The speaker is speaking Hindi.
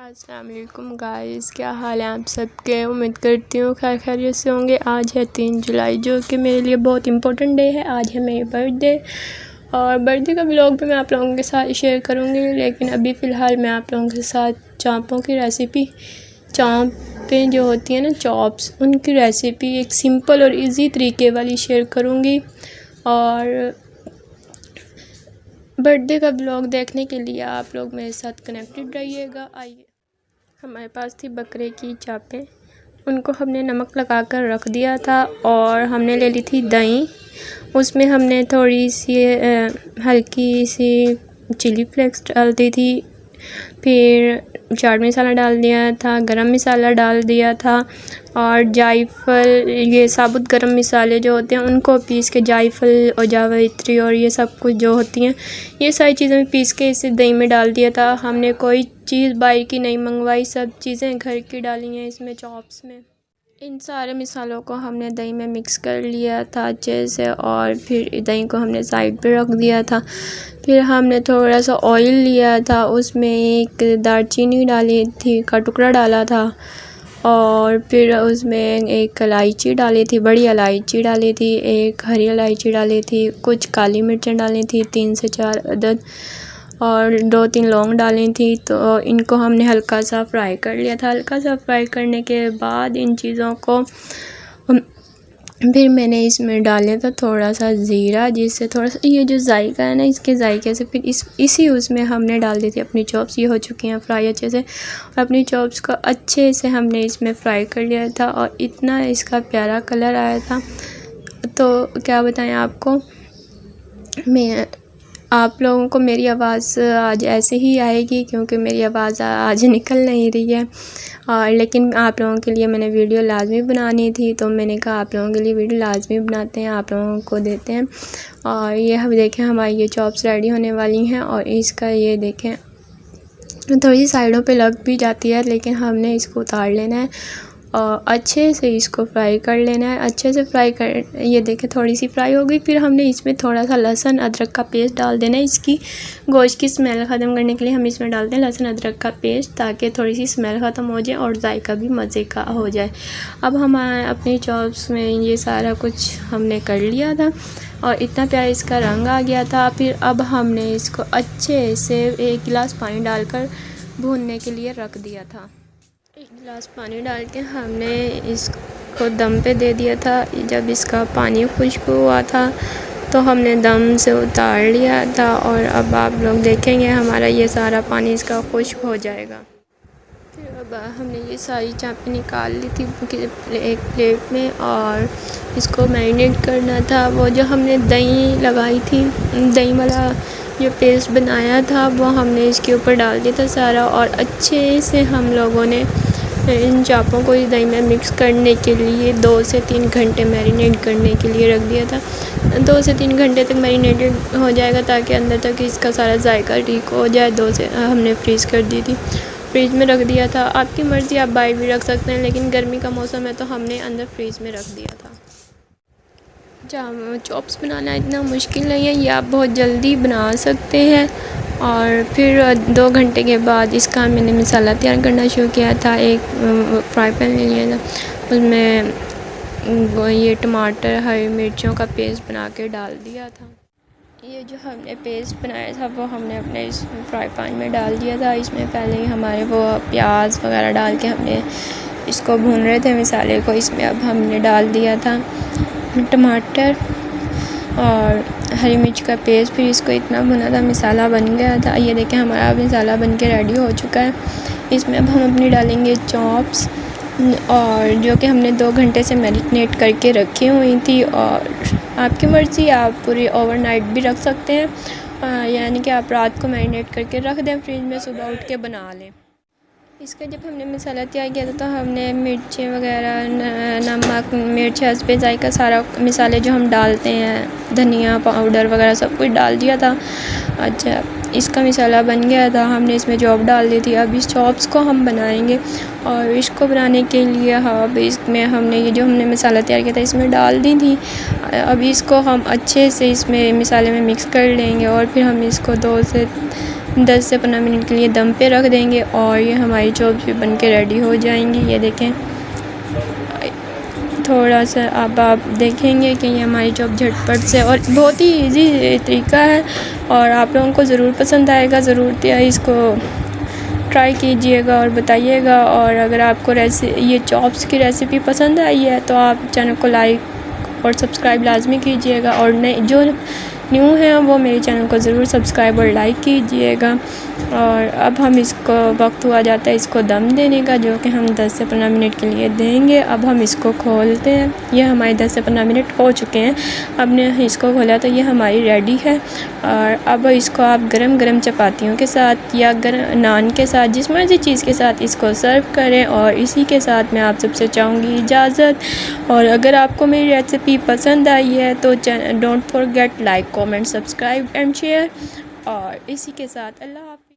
अस्सलाम वालेकुम गाइस, क्या हाल है आप सबके। उम्मीद करती हूँ खैर खैरियत से होंगे। आज है 3 जुलाई जो कि मेरे लिए बहुत इम्पोर्टेंट डे है। आज है मेरी बर्थडे और बर्थडे का व्लॉग भी मैं आप लोगों के साथ शेयर करूँगी, लेकिन अभी फ़िलहाल मैं आप लोगों के साथ चाँपों की रेसिपी, चाँपें जो होती हैं ना चॉप्स, उनकी रेसिपी एक सिंपल और इजी तरीके वाली शेयर करूँगी। और बर्थडे का ब्लॉग देखने के लिए आप लोग मेरे साथ कनेक्टेड रहिएगा। आइए, हमारे पास थी बकरे की चापें, उनको हमने नमक लगा कर रख दिया था और हमने ले ली थी दही। उसमें हमने थोड़ी सी हल्की सी चिली फ्लेक्स डाल दी थी, फिर चाट मसाला डाल दिया था, गरम मसाला डाल दिया था और जायफल, ये साबुत गरम मसाले जो होते हैं उनको पीस के, जायफल और जावित्री और ये सब कुछ जो होती हैं, ये सारी चीज़ें पीस के इसे दही में डाल दिया था। हमने कोई चीज़ बाहर की नहीं मंगवाई, सब चीज़ें घर की डाली हैं इसमें चॉप्स में। इन सारे मसालों को हमने दही में मिक्स कर लिया था अच्छे से और फिर दही को हमने साइड पे रख दिया था। फिर हमने थोड़ा सा ऑयल लिया था, उसमें एक दालचीनी डाली थी का टुकड़ा डाला था और फिर उसमें एक इलायची डाली थी, बड़ी इलायची डाली थी, एक हरी इलायची डाली थी, कुछ काली मिर्चें डाली थी 3 से 4 अदद और 2-3 लौंग डाली थी। तो इनको हमने हल्का सा फ्राई कर लिया था। हल्का सा फ्राई करने के बाद इन चीज़ों को फिर मैंने इसमें डाला था थोड़ा सा ज़ीरा, जिससे थोड़ा सा ये जो जायका है ना, इसके जायके से फिर इसी उसमें हमने डाल दी थी अपनी चॉप्स। ये हो चुकी हैं फ्राई अच्छे से और अपनी चॉप्स को अच्छे से हमने इसमें फ्राई कर लिया था और इतना इसका प्यारा कलर आया था, तो क्या बताएं आपको। मैं आप लोगों को मेरी आवाज़ आज ऐसे ही आएगी क्योंकि मेरी आवाज़ आज निकल नहीं रही है, और लेकिन आप लोगों के लिए मैंने वीडियो लाजमी बनानी थी, तो मैंने कहा आप लोगों के लिए वीडियो लाजमी बनाते हैं, आप लोगों को देते हैं। और ये हम देखें हमारी ये चॉप्स रेडी होने वाली हैं और इसका ये देखें थोड़ी सी साइडों पे लग भी जाती है, लेकिन हमने इसको उतार लेना है और अच्छे से इसको फ्राई कर लेना है। अच्छे से फ्राई कर, ये देखें थोड़ी सी फ्राई हो गई। फिर हमने इसमें थोड़ा सा लहसुन अदरक का पेस्ट डाल देना है। इसकी गोश्त की स्मेल ख़त्म करने के लिए हम इसमें डालते हैं लहसुन अदरक का पेस्ट, ताकि थोड़ी सी स्मेल ख़त्म हो जाए और जायका भी मज़े का हो जाए। अब हम अपनी चॉप्स में ये सारा कुछ हमने कर लिया था और इतना प्यारा इसका रंग आ गया था। फिर अब हमने इसको अच्छे से 1 गिलास पानी डालकर भूनने के लिए रख दिया था। 1 गिलास पानी डाल के हमने इसको दम पे दे दिया था। जब इसका पानी खुश्क हुआ था तो हमने दम से उतार लिया था और अब आप लोग देखेंगे हमारा ये सारा पानी इसका खुश्क हो जाएगा। फिर अब हमने ये सारी चापें निकाल ली थी एक प्लेट में और इसको मैरिनेट करना था। वो जो हमने दही लगाई थी, दही वाला जो पेस्ट बनाया था, वो हमने इसके ऊपर डाल दिया था सारा और अच्छे से हम लोगों ने इन चापों को इस दही में मिक्स करने के लिए 2 से 3 घंटे मैरिनेट करने के लिए रख दिया था। 2 से 3 घंटे तक मैरिनेटेड हो जाएगा ताकि अंदर तक इसका सारा जायका ठीक हो जाए। 2 से हमने फ्रीज़ कर दी थी, फ्रीज़ में रख दिया था। आपकी मर्ज़ी, आप बाहर भी रख सकते हैं, लेकिन गर्मी का मौसम है तो हमने अंदर फ्रीज़ में रख दिया था। चॉप्स बनाना इतना मुश्किल नहीं है, ये आप बहुत जल्दी बना सकते हैं। और फिर 2 घंटे के बाद इसका मैंने मसाला तैयार करना शुरू किया था। एक फ्राई पैन ले लिया था, उसमें ये टमाटर, हरी मिर्चों का पेस्ट बना के डाल दिया था। ये जो हमने पेस्ट बनाया था वो हमने अपने इस फ्राई पैन में डाल दिया था। इसमें पहले ही हमारे वो प्याज वगैरह डाल के हमने इसको भून रहे थे मसाले को। इसमें अब हमने डाल दिया था टमाटर और हरी मिर्च का पेस्ट। फिर इसको इतना भुना था, मसाला बन गया था। ये देखें हमारा मसाला बन के रेडी हो चुका है। इसमें अब हम अपनी डालेंगे चॉप्स, और जो कि हमने 2 घंटे से मैरिनेट करके रखी हुई थी। और आपकी मर्ज़ी, आप पूरी ओवरनाइट भी रख सकते हैं, यानी कि आप रात को मैरिनेट करके रख दें फ्रिज में, सुबह उठ के बना लें। इसका जब हमने मसाला तैयार किया था तो हमने मिर्चें वगैरह, नमक, मिर्च, हस्बे जायका सारा मसाले जो हम डालते हैं, धनिया पाउडर वगैरह सब कुछ डाल दिया था। अच्छा, इसका मसाला बन गया था, हमने इसमें चॉप डाल दी थी। अब इस चॉप्स को हम बनाएंगे और इसको बनाने के लिए अब इसमें हमने ये जो हमने मसाला तैयार किया था इसमें डाल दी थी। अब इसको हम अच्छे से इसमें मसाले में मिक्स कर लेंगे और फिर हम इसको 2 से 10 से 15 मिनट के लिए दम पे रख देंगे और ये हमारी चॉप्स भी बन के रेडी हो जाएंगी। ये देखें, थोड़ा सा अब आप देखेंगे कि ये हमारी चॉप झटपट से और बहुत ही इजी तरीका है और आप लोगों को ज़रूर पसंद आएगा। ज़रूर इसको ट्राई कीजिएगा और बताइएगा। और अगर आपको ये चॉप्स की रेसिपी पसंद आई है तो आप चैनल को लाइक और सब्सक्राइब लाजमी कीजिएगा और नए जो न्यू हैं वो मेरे चैनल को ज़रूर सब्सक्राइब और लाइक कीजिएगा। और अब हम इसको वक्त हुआ जाता है इसको दम देने का, जो कि हम 10 से 15 मिनट के लिए देंगे। अब हम इसको खोलते हैं। ये हमारे 10 से 15 मिनट हो चुके हैं। अब ने इसको खोला तो ये हमारी रेडी है। और अब इसको आप गरम गरम चपातियों के साथ या नान के साथ, जिस मर्ज़ी चीज़ के साथ इसको सर्व करें। और इसी के साथ मैं आप सबसे चाहूँगी इजाज़त। और अगर आपको मेरी रेसिपी पसंद आई है तो don't forget like, comment, subscribe and share. और इसी के साथ अल्लाह हाफ़िज़।